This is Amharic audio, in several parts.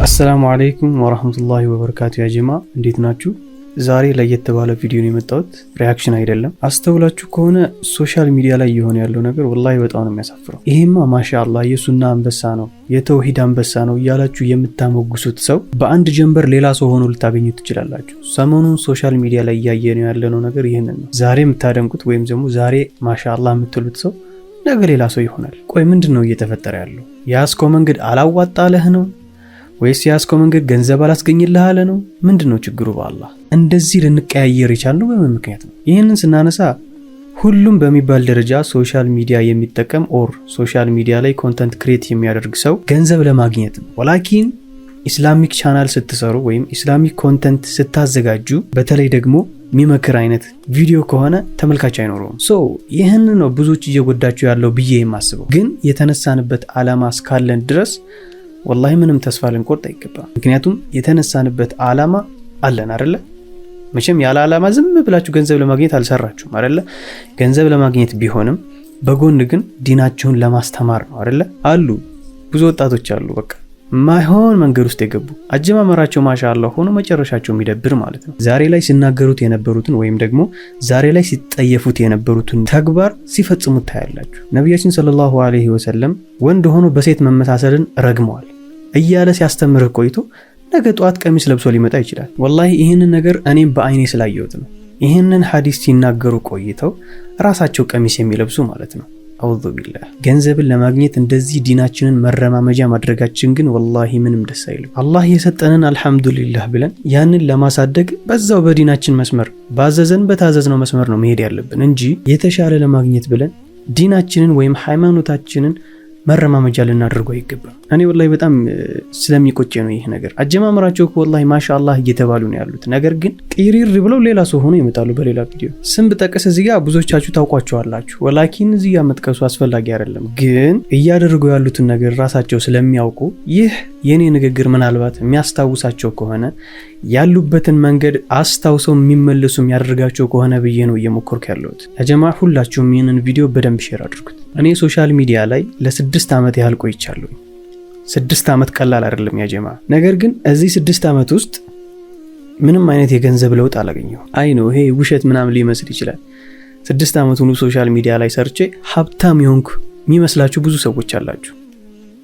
አሰላሙ አለይኩም ወራህመቱላሂ ወበረካቱ። ያ ጀማ እንዴት ናችሁ? ዛሬ ለየት ባለ ቪዲዮ ነው የመጣሁት። ሪአክሽን አይደለም። አስተውላችሁ ከሆነ ሶሻል ሚዲያ ላይ የሆነ ያለው ነገር ወላሂ በጣም ነው የሚያሳፍረው። ይሄማ ማሻአላህ የሱና አንበሳ ነው የተውሂድ አንበሳ ነው እያላችሁ የምታሞግሱት ሰው በአንድ ጀንበር ሌላ ሰው ሆኖ ልታገኙት ትችላላችሁ። ሰሞኑን ሶሻል ሚዲያ ላይ እያየነው ያለነው ነገር ይሄንን ነው። ዛሬ የምታደንቁት ወይም ደግሞ ዛሬ ማሻአላህ የምትሉት ሰው ነገ ሌላ ሰው ይሆናል። ቆይ ምንድነው እየተፈጠረ ያለው? ያስኮ መንገድ አላዋጣለህ ነው ወይስ ያስኮ መንገድ ገንዘብ አላስገኝልህ አለ ነው? ምንድነው ችግሩ? በአላህ እንደዚህ ልንቀያየር የቻልነው በምን ምክንያት ነው? ይህንን ስናነሳ ሁሉም በሚባል ደረጃ ሶሻል ሚዲያ የሚጠቀም ኦር ሶሻል ሚዲያ ላይ ኮንተንት ክሬት የሚያደርግ ሰው ገንዘብ ለማግኘት ነው። ወላኪን ኢስላሚክ ቻናል ስትሰሩ ወይም ኢስላሚክ ኮንተንት ስታዘጋጁ በተለይ ደግሞ የሚመክር አይነት ቪዲዮ ከሆነ ተመልካች አይኖረውም። ይህን ነው ብዙዎች እየጎዳቸው ያለው ብዬ የማስበው። ግን የተነሳንበት ዓላማ እስካለን ድረስ ወላሂ ምንም ተስፋ ልንቆርጥ አይገባም። ምክንያቱም የተነሳንበት ዓላማ አለን አይደለ? መቼም ያለ ዓላማ ዝም ብላችሁ ገንዘብ ለማግኘት አልሰራችሁም አይደለ? ገንዘብ ለማግኘት ቢሆንም በጎን ግን ዲናችሁን ለማስተማር ነው አይደለ? አሉ ብዙ ወጣቶች አሉ በቃ ማይሆን መንገድ ውስጥ የገቡ አጀማመራቸው ማሻአላህ ሆኖ መጨረሻቸው የሚደብር ማለት ነው። ዛሬ ላይ ሲናገሩት የነበሩትን ወይም ደግሞ ዛሬ ላይ ሲጠየፉት የነበሩትን ተግባር ሲፈጽሙት ታያላችሁ። ነብያችን ሰለላሁ ዐለይሂ ወሰለም ወንድ ሆኖ በሴት መመሳሰልን ረግመዋል እያለ ሲያስተምርህ ቆይቶ ነገ ጧት ቀሚስ ለብሶ ሊመጣ ይችላል። ወላሂ ይህንን ነገር እኔም በአይኔ ስላየሁት ነው። ይህንን ሐዲስ ሲናገሩ ቆይተው ራሳቸው ቀሚስ የሚለብሱ ማለት ነው። አውዙ ቢላህ። ገንዘብን ለማግኘት እንደዚህ ዲናችንን መረማመጃ ማድረጋችን ግን ወላሂ ምንም ደስ አይልም። አላህ የሰጠንን አልሐምዱሊላህ ብለን ያንን ለማሳደግ በዛው በዲናችን መስመር ባዘዘን በታዘዝነው መስመር ነው መሄድ ያለብን እንጂ የተሻለ ለማግኘት ብለን ዲናችንን ወይም ሃይማኖታችንን መረማመጃ ልናደርገው አይገባም። እኔ ወላሂ በጣም ስለሚቆጨ ነው ይሄ ነገር። አጀማመራቸው ወላሂ ማሻአላህ እየተባሉ ነው ያሉት፣ ነገር ግን ቅሪር ብለው ሌላ ሰው ሆኖ ይመጣሉ በሌላ ቪዲዮ። ስም ብጠቅስ እዚህ ጋር ብዙዎቻችሁ ታውቋቸዋላችሁ። ወላኪን እዚህ ጋር መጥቀሱ አስፈላጊ አይደለም። ግን እያደረጉ ያሉትን ነገር ራሳቸው ስለሚያውቁ ይህ የኔ ንግግር ምናልባት የሚያስታውሳቸው ከሆነ ያሉበትን መንገድ አስታውሰው የሚመለሱ የሚያደርጋቸው ከሆነ ብዬ ነው እየሞከርኩ ያለሁት። ያጀማ ሁላችሁም ይህንን ቪዲዮ በደንብ ሼር አድርጉት። እኔ ሶሻል ሚዲያ ላይ ለ6 ዓመት ያህል ቆይቻለሁ። 6 ዓመት ቀላል አይደለም ያጀማ። ነገር ግን እዚህ 6 ዓመት ውስጥ ምንም አይነት የገንዘብ ለውጥ አላገኘሁም። አይ ነው ይሄ ውሸት ምናምን ሊመስል ይችላል። 6 ዓመት ሁሉ ሶሻል ሚዲያ ላይ ሰርቼ ሀብታም የሆንኩ የሚመስላችሁ ብዙ ሰዎች አላችሁ።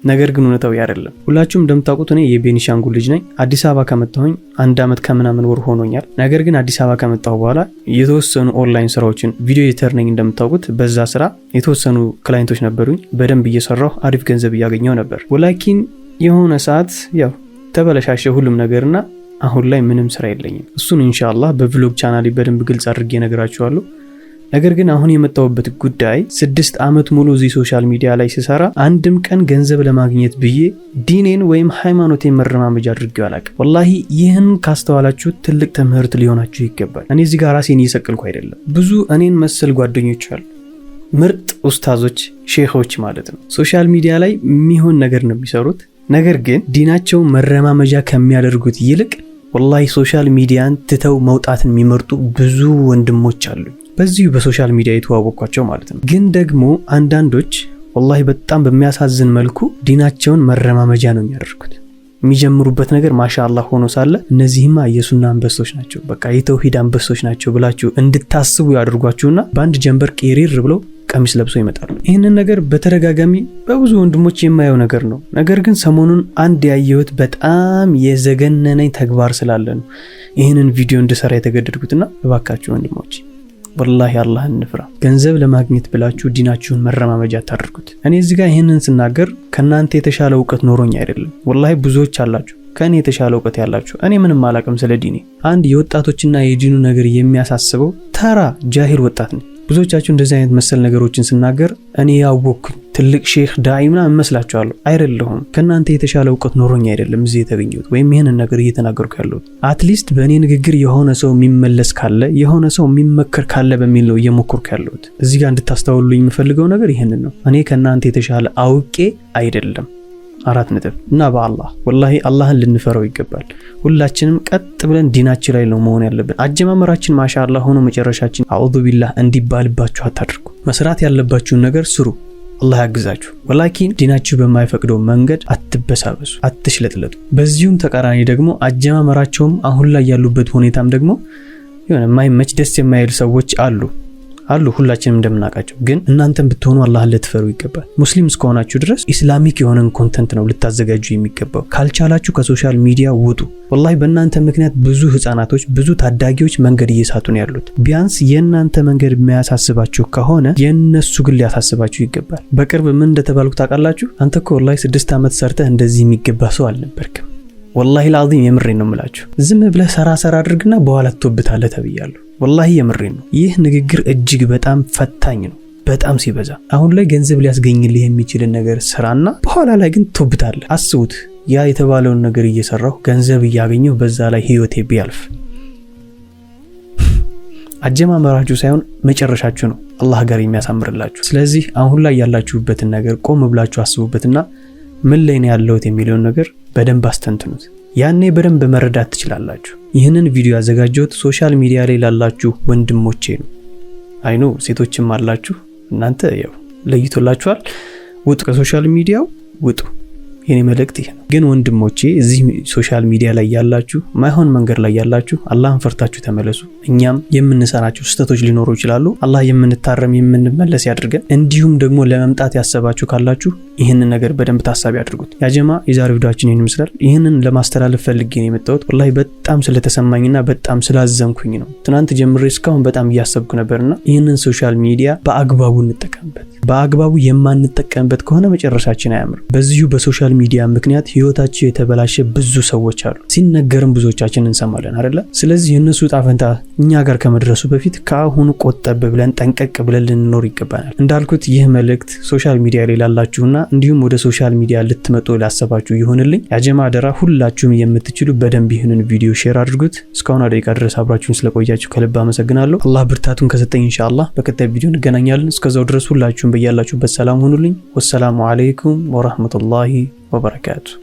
ነገር ግን እውነታው አይደለም። ሁላችሁም እንደምታውቁት እኔ የቤኒሻንጉል ልጅ ነኝ። አዲስ አበባ ከመጣሁኝ 1 ዓመት ከምናምን ወር ሆኖኛል። ነገር ግን አዲስ አበባ ከመጣሁ በኋላ የተወሰኑ ኦንላይን ስራዎችን ቪዲዮ ኤዲተር ነኝ እንደምታውቁት። በዛ ስራ የተወሰኑ ክላይንቶች ነበሩኝ። በደንብ እየሰራሁ አሪፍ ገንዘብ እያገኘሁ ነበር። ወላኪን የሆነ ሰዓት ያው ተበለሻሸ ሁሉም ነገርና አሁን ላይ ምንም ስራ የለኝም። እሱን ኢንሻአላህ በቭሎግ ቻናሌ በደንብ ግልጽ አድርጌ እነግራችኋለሁ። ነገር ግን አሁን የመጣሁበት ጉዳይ 6 ዓመት ሙሉ እዚህ ሶሻል ሚዲያ ላይ ሲሰራ አንድም ቀን ገንዘብ ለማግኘት ብዬ ዲኔን ወይም ሃይማኖቴን መረማመጃ አድርጌው አላውቅም። ወላሂ ይህን ካስተዋላችሁ ትልቅ ትምህርት ሊሆናችሁ ይገባል። እኔ እዚህ ጋር ራሴን እየሰቀልኩ አይደለም። ብዙ እኔን መሰል ጓደኞች አሉ፣ ምርጥ ኡስታዞች፣ ሼኾች ማለት ነው። ሶሻል ሚዲያ ላይ የሚሆን ነገር ነው የሚሰሩት። ነገር ግን ዲናቸው መረማመጃ ከሚያደርጉት ይልቅ ወላሂ ሶሻል ሚዲያን ትተው መውጣትን የሚመርጡ ብዙ ወንድሞች አሉ። በዚሁ በሶሻል ሚዲያ የተዋወቅኳቸው ማለት ነው። ግን ደግሞ አንዳንዶች ወላሂ በጣም በሚያሳዝን መልኩ ዲናቸውን መረማመጃ ነው የሚያደርጉት። የሚጀምሩበት ነገር ማሻአላህ ሆኖ ሳለ እነዚህማ የሱና አንበሶች ናቸው፣ በቃ የተውሂድ አንበሶች ናቸው ብላችሁ እንድታስቡ ያደርጓችሁና በአንድ ጀንበር ቅሪር ብለው ቀሚስ ለብሰው ይመጣሉ። ይህንን ነገር በተደጋጋሚ በብዙ ወንድሞች የማየው ነገር ነው። ነገር ግን ሰሞኑን አንድ ያየሁት በጣም የዘገነነኝ ተግባር ስላለ ነው ይህንን ቪዲዮ እንድሰራ የተገደድኩትና እባካችሁ ወንድሞች ወላሂ አላህን እንፍራ። ገንዘብ ለማግኘት ብላችሁ ዲናችሁን መረማመጃ አታድርጉት። እኔ እዚህ ጋር ይሄንን ስናገር ከናንተ የተሻለ ዕውቀት ኖሮኝ አይደለም። ወላሂ ብዙዎች አላችሁ ከኔ የተሻለ ዕውቀት ያላችሁ። እኔ ምንም አላውቅም ስለ ዲኔ። አንድ የወጣቶችና የዲኑ ነገር የሚያሳስበው ተራ ጃሂል ወጣት ነኝ። ብዙዎቻችሁ እንደዚህ አይነት መሰል ነገሮችን ስናገር እኔ ያወቅኩኝ ትልቅ ሼህ ዳኢ ምናምን መስላችኋለሁ። አይደለሁም። ከናንተ የተሻለ ዕውቀት ኖሮኝ አይደለም እዚህ የተገኘሁት ወይም ይሄንን ነገር እየተናገርኩ ያለሁት። አትሊስት በእኔ ንግግር የሆነ ሰው የሚመለስ ካለ የሆነ ሰው የሚመከር ካለ በሚል ነው እየሞከርኩ ያለሁት። እዚህ ጋር እንድታስተውሉኝ የምፈልገው ነገር ይሄንን ነው። እኔ ከናንተ የተሻለ አውቄ አይደለም። 4 ነጥብ። እና በአላህ ወላሂ አላህን ልንፈራው ይገባል። ሁላችንም ቀጥ ብለን ዲናችን ላይ ነው መሆን ያለብን። አጀማመራችን ማሻአላህ ሆኖ መጨረሻችን አዑዙ ቢላህ እንዲባልባችሁ አታድርጉ። መስራት ያለባችሁን ነገር ስሩ። አላህ ያግዛችሁ። ወላኪን ዲናችሁ በማይፈቅደው መንገድ አትበሳበሱ፣ አትሽለጥለጡ። በዚሁም ተቃራኒ ደግሞ አጀማመራቸውም አሁን ላይ ያሉበት ሁኔታም ደግሞ የሆነ የማይመች ደስ የማይል ሰዎች አሉ ሁላችንም እንደምናውቃቸው። ግን እናንተም ብትሆኑ አላህን ልትፈሩ ይገባል። ሙስሊም እስከሆናችሁ ድረስ ኢስላሚክ የሆነን ኮንተንት ነው ልታዘጋጁ የሚገባው። ካልቻላችሁ ከሶሻል ሚዲያ ውጡ። ወላሂ በእናንተ ምክንያት ብዙ ህፃናቶች፣ ብዙ ታዳጊዎች መንገድ እየሳቱ ነው ያሉት። ቢያንስ የእናንተ መንገድ የሚያሳስባችሁ ከሆነ የእነሱ ግን ሊያሳስባችሁ ይገባል። በቅርብ ምን እንደተባልኩ ታውቃላችሁ? አንተ እኮ ወላሂ 6 ዓመት ሰርተህ እንደዚህ የሚገባ ሰው አልነበርክም። ወላሂ ለአዚም የምሬን ነው የምላችሁ። ዝም ብለህ ሰራ አድርግና በኋላ ትወብታለህ ተብያለሁ። ወላሂ የምሬን ነው። ይህ ንግግር እጅግ በጣም ፈታኝ ነው፣ በጣም ሲበዛ። አሁን ላይ ገንዘብ ሊያስገኝልህ የሚችልን ነገር ስራና በኋላ ላይ ግን ትወብታለህ። አስቡት፣ ያ የተባለውን ነገር እየሰራሁ ገንዘብ እያገኘሁ በዛ ላይ ህይወቴ ቢያልፍ። አጀማመራችሁ ሳይሆን መጨረሻችሁ ነው አላህ ጋር የሚያሳምርላችሁ። ስለዚህ አሁን ላይ ያላችሁበትን ነገር ቆም ብላችሁ አስቡበትና ምን ላይ ነው ያለሁት የሚለውን ነገር በደንብ አስተንትኑት። ያኔ በደንብ መረዳት ትችላላችሁ። ይህንን ቪዲዮ ያዘጋጀሁት ሶሻል ሚዲያ ላይ ላላችሁ ወንድሞቼ ነው። አይኑ ሴቶችም አላችሁ፣ እናንተ ያው ለይቶላችኋል። ውጡ፣ ከሶሻል ሚዲያው ውጡ። የኔ መልእክት ይሄ ነው። ግን ወንድሞቼ እዚህ ሶሻል ሚዲያ ላይ ያላችሁ፣ ማይሆን መንገድ ላይ ያላችሁ አላህን ፈርታችሁ ተመለሱ። እኛም የምንሰራቸው ስህተቶች ሊኖሩ ይችላሉ። አላህ የምንታረም የምንመለስ ያድርገን። እንዲሁም ደግሞ ለመምጣት ያሰባችሁ ካላችሁ ይህንን ነገር በደንብ ታሳቢ አድርጉት። ያ ጀማ የዛሬው ቪዲዮአችን ይሄን ይመስላል። ይህንን ለማስተላለፍ ፈልጌ ነው የመጣሁት። ወላሂ በጣም ስለተሰማኝና በጣም ስላዘንኩኝ ነው። ትናንት ጀምሬ እስካሁን በጣም እያሰብኩ ነበርና ይህንን ሶሻል ሚዲያ በአግባቡ እንጠቀምበት። በአግባቡ የማንጠቀምበት ከሆነ መጨረሻችን አያምርም። በዚሁ በሶሻል ሚዲያ ምክንያት ህይወታቸው የተበላሸ ብዙ ሰዎች አሉ። ሲነገርም ብዙዎቻችን እንሰማለን አይደለ? ስለዚህ የነሱ ጣፈንታ እኛ ጋር ከመድረሱ በፊት ከአሁኑ ቆጠብ ብለን ጠንቀቅ ብለን ልንኖር ይገባናል። እንዳልኩት ይህ መልእክት ሶሻል ሚዲያ ላይ ላላችሁና እንዲሁም ወደ ሶሻል ሚዲያ ልትመጡ ላሰባችሁ ይሁንልኝ። ያጀማ አደራ ሁላችሁም የምትችሉ በደንብ ይህንን ቪዲዮ ሼር አድርጉት። እስካሁን ደቂቃ ድረስ አብራችሁን ስለቆያችሁ ከልብ አመሰግናለሁ። አላህ ብርታቱን ከሰጠኝ ኢንሻአላህ በቀጣይ ቪዲዮ እንገናኛለን። እስከዛው ድረስ ሁላችሁም በያላችሁበት ሰላም ሁኑልኝ። ወሰላሙ አለይኩም ወራህመቱላሂ ወበረካቱ።